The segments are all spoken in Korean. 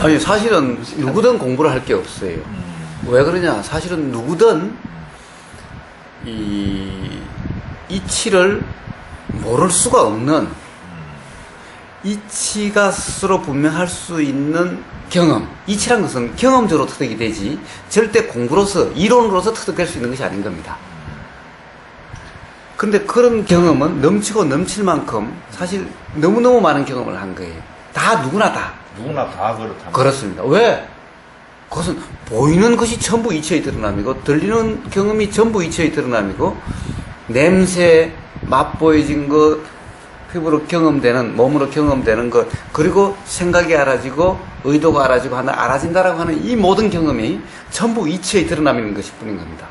아니, 사실은 누구든 공부를 할 게 없어요. 왜 그러냐? 사실은 누구든 이치를 모를 수가 없는, 이치가 스스로 분명할 수 있는 경험. 이치란 것은 경험적으로 터득이 되지 절대 공부로서, 이론으로서 터득될 수 있는 것이 아닌 겁니다. 근데 그런 경험은 넘치고 넘칠 만큼 사실 너무너무 많은 경험을 한 거예요. 다 누구나 다. 누구나 다 그렇답니다. 그렇습니다. 왜? 그것은 보이는 것이 전부 이치의 드러남이고, 들리는 경험이 전부 이치의 드러남이고, 냄새, 맛보여진 것, 피부로 경험되는, 몸으로 경험되는 것, 그리고 생각이 알아지고 의도가 알아지고 알아진다라고 하는 이 모든 경험이 전부 이치의 드러남인 것일 뿐인 겁니다.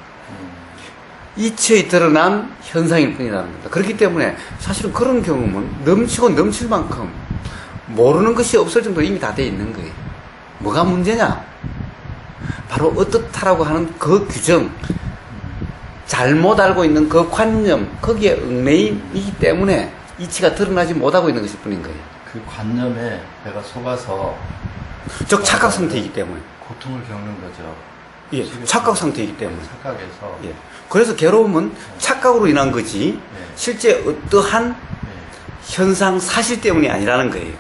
이치의 드러난 현상일 뿐이라는 겁니다. 그렇기 때문에 사실은 그런 경험은 넘치고 넘칠 만큼 모르는 것이 없을 정도로 이미 다 돼 있는 거예요. 뭐가 문제냐? 바로 어떻다라고 하는 그 규정, 잘못 알고 있는 그 관념, 거기에 얽매이기 때문에 이치가 드러나지 못하고 있는 것일 뿐인 거예요. 그 관념에 내가 속아서 즉 착각 상태이기 때문에. 고통을 겪는 거죠. 예, 착각 상태이기 때문에. 착각에서. 예. 그래서 괴로움은 착각으로 인한 거지, 실제 어떠한 현상, 사실 때문이 아니라는 거예요.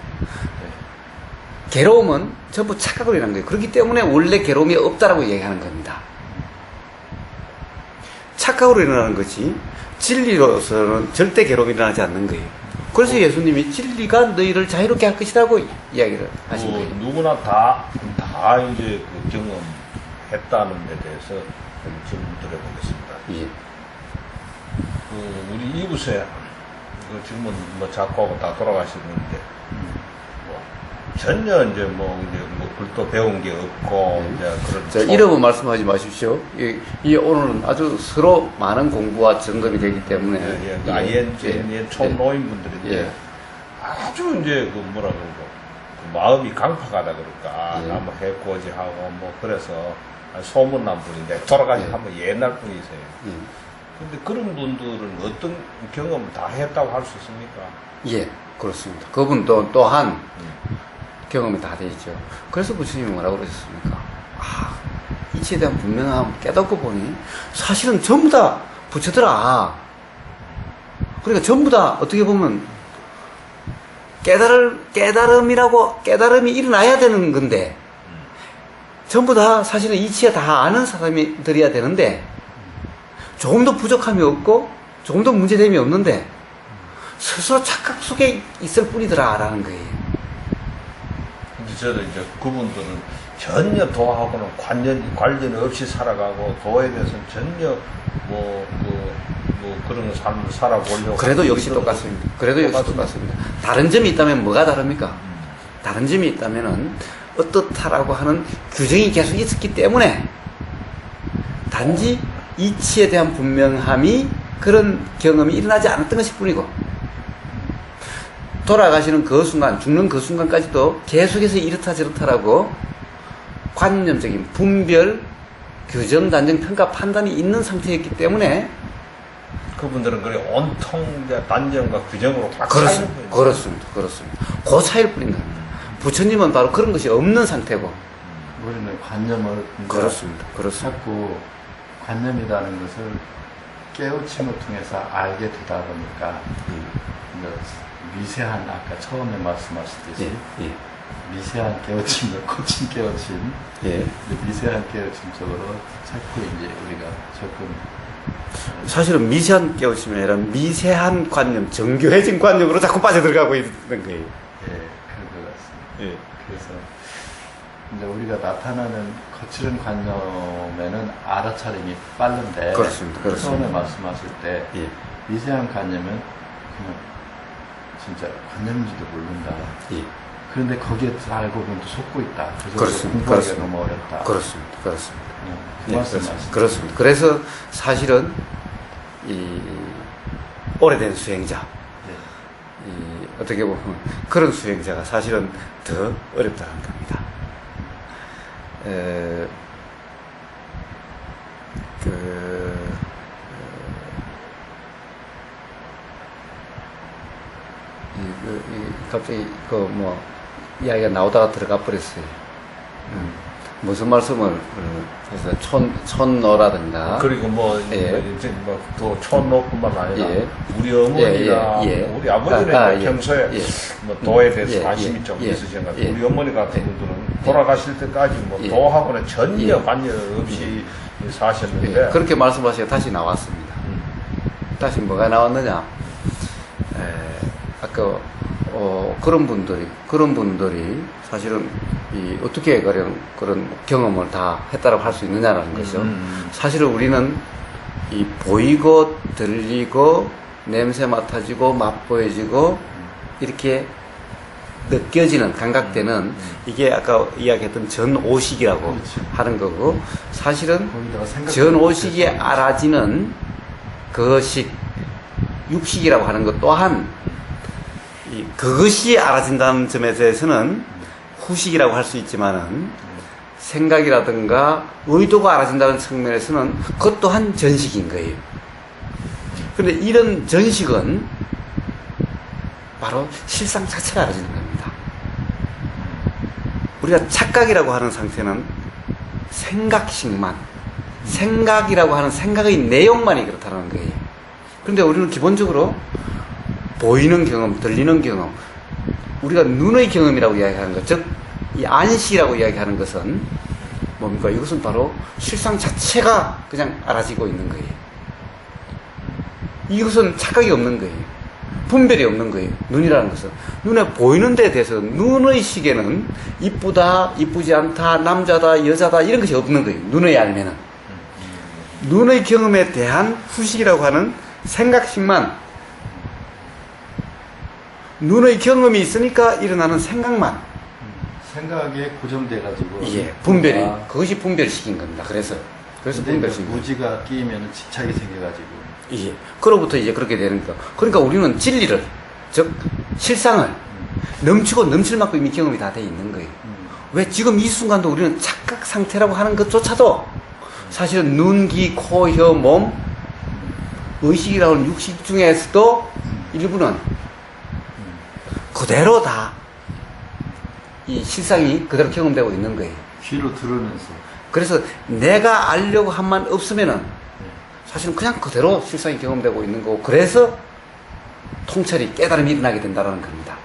괴로움은 전부 착각으로 인한 거예요. 그렇기 때문에 원래 괴로움이 없다라고 얘기하는 겁니다. 착각으로 일어나는 거지, 진리로서는 절대 괴로움이 일어나지 않는 거예요. 그래서 예수님이 진리가 너희를 자유롭게 할 것이라고 이야기를 하신 거예요. 누구나 다 이제 그 경험했다는 데 대해서 좀 질문 드려보겠습니다. 예. 그 우리 이웃에 그 질문 뭐 작고하고 다 돌아가시는데, 뭐 전혀 이제 뭐 글도 배운 게 없고, 이제 그런. 자, 이름은 말씀하지 마십시오. 이 오늘은 아주 서로 많은 공부와 점검이 되기 때문에. 총노인분들인데, 아주 이제 그 뭐라 그러고, 그 마음이 강팍하다 그럴까, 뭐 해코지하고 뭐 그래서 소문난 분인데, 돌아가신 한번 옛날 분이세요. 근데 그런 분들은 어떤 경험을 다 했다고 할 수 있습니까? 예, 그렇습니다. 그분도 또한 경험이 다 돼 있죠. 그래서 부처님이 뭐라고 그러셨습니까? 이치에 대한 분명함 깨닫고 보니 사실은 전부 다 부처더라. 그러니까 전부 다 어떻게 보면 깨달음이 일어나야 되는 건데, 전부 다 사실은 이치에 다 아는 사람들이야 되는데, 조금 더 부족함이 없고 조금 더 문제됨이 없는데 스스로 착각 속에 있을 뿐이더라라는 거예요. 근데 저는 이제 그분들은 전혀 도하고는 관련이 없이 살아가고, 도에 대해서는 전혀 그런 삶을 살아보려고. 그래도 역시 똑같습니다. 다른 점이 있다면 뭐가 다릅니까? 다른 점이 있다면은 어떻다라고 하는 규정이 계속 있었기 때문에, 단지 이치에 대한 분명함이, 그런 경험이 일어나지 않았던 것일 뿐이고, 돌아가시는 그 순간, 죽는 그 순간까지도 계속해서 이렇다 저렇다라고 관념적인 분별, 규정, 단정, 평가, 판단이 있는 상태였기 때문에. 그분들은 그래 온통 이제 단정과 규정으로 다 그렇습니다. 그 차이일 뿐인 겁니다. 부처님은 바로 그런 것이 없는 상태고. 우리는 관념을 그렇습니다. 자꾸 관념이라는 것을 깨우침을 통해서 알게 되다 보니까 미세한, 아까 처음에 말씀하셨듯이 미세한 깨우침을 코칭 깨우침, 미세한 깨우침 쪽으로 자꾸 이제 우리가 접근. 사실은 미세한 깨우침이 아니라 미세한 관념, 정교해진 관념으로 자꾸 빠져들어가고 있는 거예요. 그런 것 같습니다. 그래서 이제 우리가 나타나는 거칠은 관념에는 알아차림이 빠른데, 그렇습니다. 처음에 말씀하실 때 미세한 관념은 그냥 진짜 관념인지도 모른다. 그런데 거기에 알고 보면 또 속고 있다. 그래서 공부하기가 너무 어렵다. 그렇습니다. 그 말씀하시죠. 그렇습니다. 그래서 사실은 이 오래된 수행자, 어떻게 보면 그런 수행자가 사실은 더 어렵다는 겁니다. 갑자기 이야기가 나오다가 들어가 버렸어요. 무슨 말씀을 해서 촌노라든가 그리고 뭐 예. 이제 뭐또 촌노뿐만 아니라 예. 우리 어머니나 예, 예. 우리 아버지는 예. 평소에 예. 뭐 도에 대해서 예. 관심이 예. 좀 예. 있으신 것 같아요. 예. 우리 어머니 같은 분들은 돌아가실 때까지 뭐 예. 도하고는 전혀 예. 관여 없이 사셨는데 예, 그렇게 말씀하시고 다시 나왔습니다. 다시 뭐가 나왔느냐? 아까 그런 분들이 사실은 어떻게 그런 경험을 다 했다라고 할 수 있느냐라는 것이죠. 사실은 우리는 이 보이고 들리고 냄새 맡아지고 맛보여지고 이렇게 느껴지는 감각되는 이게 아까 이야기했던 전오식이라고 그렇죠. 하는 거고, 사실은 거기다가 생각 전오식이 알아지는 거식 육식이라고 하는 것 또한 그것이 알아진다는 점에 대해서는 후식이라고 할 수 있지만은 생각이라든가 의도가 알아진다는 측면에서는 그것 또한 전식인 거예요. 그런데 이런 전식은 바로 실상 자체가 알아지는 겁니다. 우리가 착각이라고 하는 상태는 생각식만, 생각이라고 하는 생각의 내용만이 그렇다는 거예요. 그런데 우리는 기본적으로 보이는 경험, 들리는 경험, 우리가 눈의 경험이라고 이야기하는 것, 즉, 이 안시라고 이야기하는 것은 뭡니까? 이것은 바로 실상 자체가 그냥 알아지고 있는 거예요. 이것은 착각이 없는 거예요. 분별이 없는 거예요. 눈이라는 것은. 눈에 보이는 데에 대해서 눈의 시계는 이쁘다, 이쁘지 않다, 남자다, 여자다, 이런 것이 없는 거예요. 눈의 알면은. 눈의 경험에 대한 후식이라고 하는 생각식만, 눈의 경험이 있으니까 일어나는 생각만, 생각에 고정돼가지고 예, 분별이, 그것이 분별식인 겁니다. 그래서 분별식. 무지가 끼면 집착이 생겨가지고. 예. 그로부터 이제 그렇게 되는 거. 그러니까 우리는 진리를, 즉, 실상을 넘치고 넘칠 만큼 이미 경험이 다 돼 있는 거예요. 왜 지금 이 순간도 우리는 착각 상태라고 하는 것조차도 사실은 눈, 귀, 코, 혀, 몸, 의식이라고 하는 육식 중에서도 일부는 그대로 다 이 실상이 그대로 경험되고 있는 거예요. 귀로 들으면서. 그래서 내가 알려고 한 만 없으면은 사실은 그냥 그대로 실상이 경험되고 있는 거고, 그래서 통찰이, 깨달음이 일어나게 된다는 겁니다.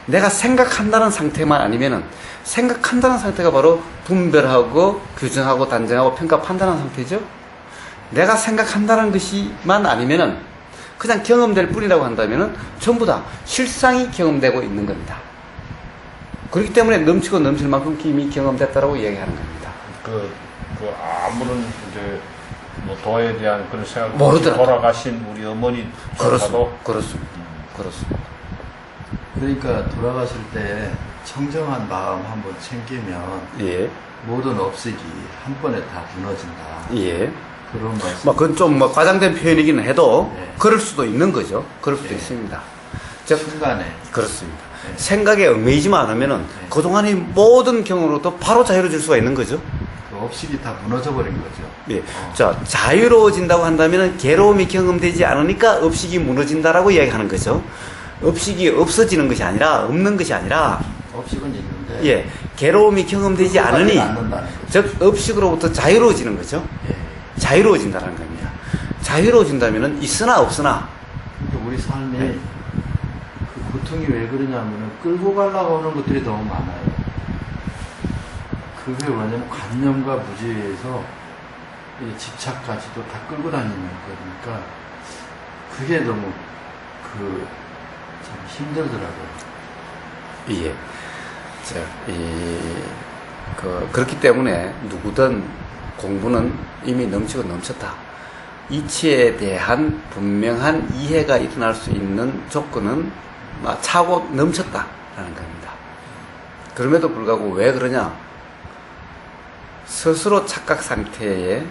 내가 생각한다는 상태만 아니면은, 생각한다는 상태가 바로 분별하고 규정하고 단정하고 평가 판단하는 상태죠. 내가 생각한다는 것이만 아니면은 그냥 경험될 뿐이라고 한다면은 전부 다 실상이 경험되고 있는 겁니다. 그렇기 때문에 넘치고 넘칠 만큼 이미 경험됐다라고 이야기하는 겁니다. 아무런 이제 뭐 도에 대한 그런 생각 모르더라도 돌아가신 우리 어머니 조차도 그렇습니다. 그러니까 돌아가실 때 청정한 마음 한번 챙기면 예, 모든 업식이 한 번에 다 무너진다. 예. 그런 말씀. 그건 좀 과장된 표현이기는 해도 네. 그럴 수도 있는 거죠. 그럴 수도 네. 있습니다. 즉, 순간에. 그렇습니다. 네. 생각에 얽매이지만 않으면은 네. 그동안의 모든 경우로도 바로 자유로워질 수가 있는 거죠. 그 업식이 다 무너져 버린 거죠. 예. 자, 자유로워진다고 한다면은 괴로움이 경험되지 않으니까 업식이 무너진다라고 이야기하는 거죠. 업식이 없어지는 것이 아니라, 없는 것이 아니라, 업식은 있는데. 예, 괴로움이 경험되지 않으니, 않는다는 거죠. 즉, 업식으로부터 자유로워지는 거죠. 예. 자유로워진다는 겁니다. 자유로워진다면은 있으나 없으나, 그러니까 우리 삶이 네. 그 고통이 왜 그러냐면은 끌고 가려고 하는 것들이 너무 많아요. 그게 뭐냐면 관념과 무지에서 이 집착까지도 다 끌고 다니는 거니까 그게 너무 참 힘들더라고요. 예. 자, 그렇기 때문에 누구든 공부는 이미 넘치고 넘쳤다. 이치에 대한 분명한 이해가 일어날 수 있는 조건은 차고 넘쳤다라는 겁니다. 그럼에도 불구하고 왜 그러냐? 스스로 착각 상태에,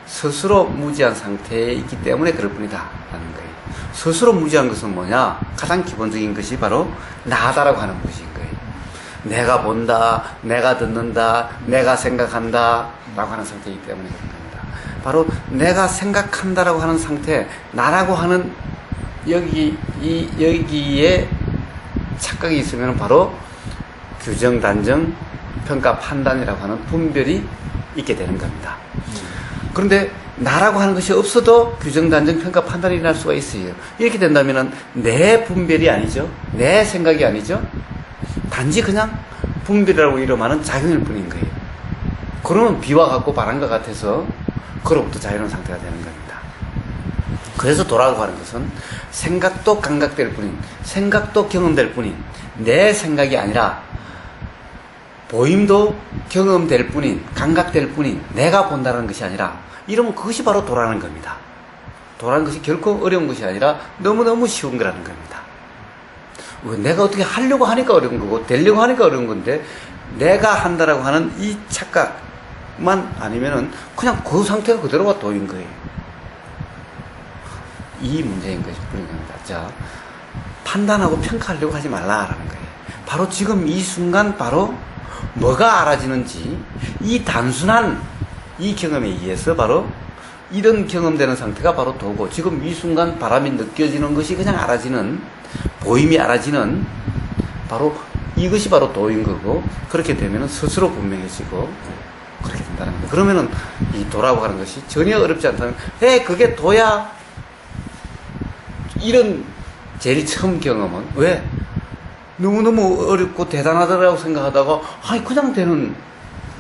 스스로 무지한 상태에 있기 때문에 그럴 뿐이다 라는 거예요. 스스로 무지한 것은 뭐냐? 가장 기본적인 것이 바로 나다라고 하는 것인 거예요. 내가 본다, 내가 듣는다, 내가 생각한다 라고 하는 상태이기 때문에 그런 겁니다. 바로 내가 생각한다라고 하는 상태, 나라고 하는 여기에 착각이 있으면 바로 규정, 단정, 평가, 판단이라고 하는 분별이 있게 되는 겁니다. 그런데 나라고 하는 것이 없어도 규정, 단정, 평가, 판단이 일어날 수가 있어요. 이렇게 된다면 내 분별이 아니죠. 내 생각이 아니죠. 단지 그냥 분별이라고 이름하는 작용일 뿐인 거예요. 그러면 비와 같고 바람과 같아서 그로부터 자유로운 상태가 되는 겁니다. 그래서 도라고 하는 것은 생각도 감각될 뿐인, 생각도 경험될 뿐인 내 생각이 아니라 보임도 경험될 뿐인, 감각될 뿐인 내가 본다는 것이 아니라 이러면 그것이 바로 도라는 겁니다. 도라는 것이 결코 어려운 것이 아니라 너무너무 쉬운 거라는 겁니다. 왜 내가 어떻게 하려고 하니까 어려운 거고 되려고 하니까 어려운 건데 내가 한다라고 하는 이 착각만 아니면은 그냥 그 상태가 그대로가 도인 거예요. 이 문제인 것이 뿐인 겁니다. 자, 판단하고 평가하려고 하지 말라라는 거예요. 바로 지금 이 순간 바로 뭐가 알아지는지 이 단순한 이 경험에 의해서 바로 이런 경험되는 상태가 바로 도고 지금 이 순간 바람이 느껴지는 것이 그냥 알아지는 보임이 알아지는 바로 이것이 바로 도인 거고 그렇게 되면 스스로 분명해지고 그렇게 된다는 거예요. 그러면은 이 도라고 하는 것이 전혀 어렵지 않다는 그게 도야 이런 제일 처음 경험은 왜? 너무너무 어렵고 대단하다라고 생각하다가 아니 그냥 되는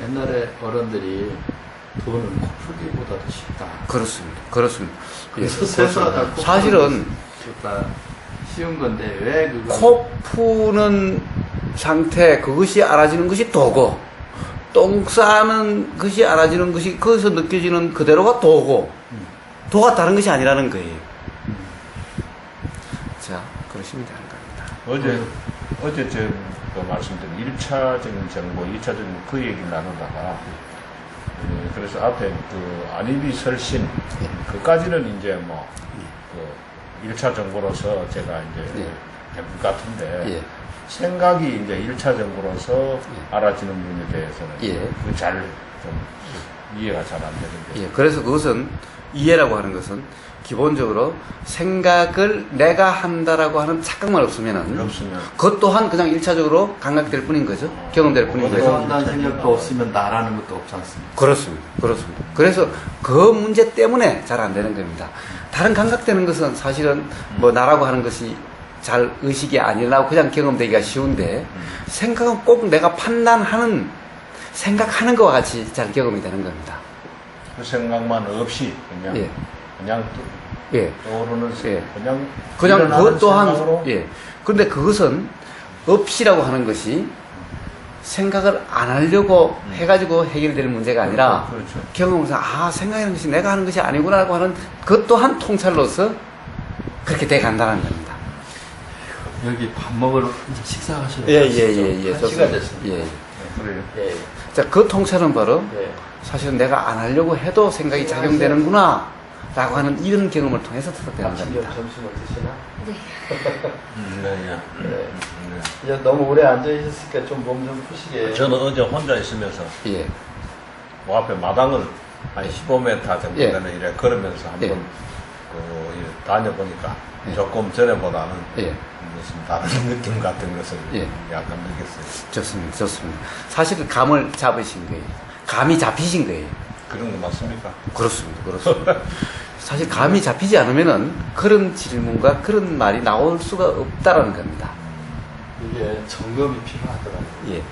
옛날에 어른들이 도는 코 풀기보다도 쉽다. 그렇습니다. 그렇습니다. 그래서 세수하다 코 사실은 쉽다. 쉬운 건데 왜 그거 코 푸는 상태 그것이 알아지는 것이 도고 똥 싸는 것이 알아지는 것이 거기서 느껴지는 그대로가 도고 도가 다른 것이 아니라는 거예요. 자, 그러시면 되는 겁니다. 어제 그 말씀드린 1차적인 정보, 2차적인 그 얘기 나누다가 그래서 앞에 그 안입이 설신 그까지는 이제 뭐 그 1차 정보로서 제가 이제 해볼 것 같은데 생각이 이제 1차 정보로서 알아지는 부분에 대해서는 그 잘 좀 이해가 잘 안 되는데. 그래서 그것은 이해라고 하는 것은 기본적으로 생각을 내가 한다라고 하는 착각만 없으면 그것 또한 그냥 1차적으로 감각될 뿐인 거죠. 경험될 뿐인 거죠. 한다는 생각도 없으면 나라는 것도 없지 않습니까? 그렇습니다. 그렇습니다. 그래서 그 문제 때문에 잘 안 되는 겁니다. 다른 감각되는 것은 사실은 뭐 나라고 하는 것이 잘 의식이 안 일어나고 그냥 경험되기가 쉬운데 생각은 꼭 내가 판단하는 생각하는 것과 같이 잘 경험이 되는 겁니다. 그 생각만 없이 그냥 떠오르는 그냥 그것 또한 생각으로? 그런데 그것은 없이라고 하는 것이 생각을 안 하려고 해가지고 해결될 문제가 아니라 그렇죠. 경험에서 생각하는 것이 내가 하는 것이 아니구나라고 하는 그것 또한 통찰로서 그렇게 돼 간다는 겁니다. 여기 밥 먹으러 이제 식사하셔야 예. 시간 됐습니다. 그래요. 자, 그 통찰은 바로 사실은 내가 안 하려고 해도 생각이 작용되는구나 라고 하는 이런 경험을 통해서 되는 겁니다. 점심을 드시나? 네. 이제 너무 오래 앉아 있었으니까 좀 몸 좀 푸시게. 저는 어제 혼자 있으면서 그 앞에 마당을 한 15m 정도 되는 이래 걸으면서 한번 다녀보니까 조금 전에보다는 무슨 다른 느낌 같은 것을 약간 느꼈어요. 좋습니다. 사실은 감을 잡으신 거예요. 감이 잡히신 거예요. 그런 거 맞습니까? 그렇습니다. 사실 감이 잡히지 않으면은 그런 질문과 그런 말이 나올 수가 없다라는 겁니다. 이게 점검이 필요하더라고요.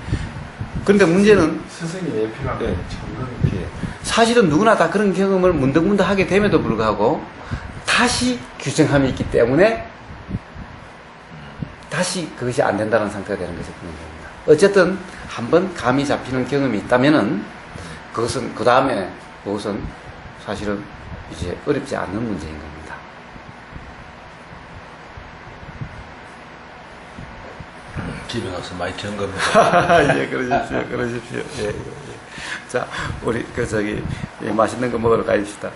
그런데 문제는 스승이 왜 필요한가요? 점검이 필요해요. 사실은 누구나 다 그런 경험을 문득문득 하게 됨에도 불구하고 다시 규정함이 있기 때문에 다시 그것이 안 된다는 상태가 되는 것이 분명합니다. 어쨌든 한번 감이 잡히는 경험이 있다면은 그것은 그 다음에 그것은 사실은 이제 어렵지 않는 문제인 겁니다. 집에 가서 많이 점검해. 그러십시오. 자, 우리 맛있는 거 먹으러 가십시다.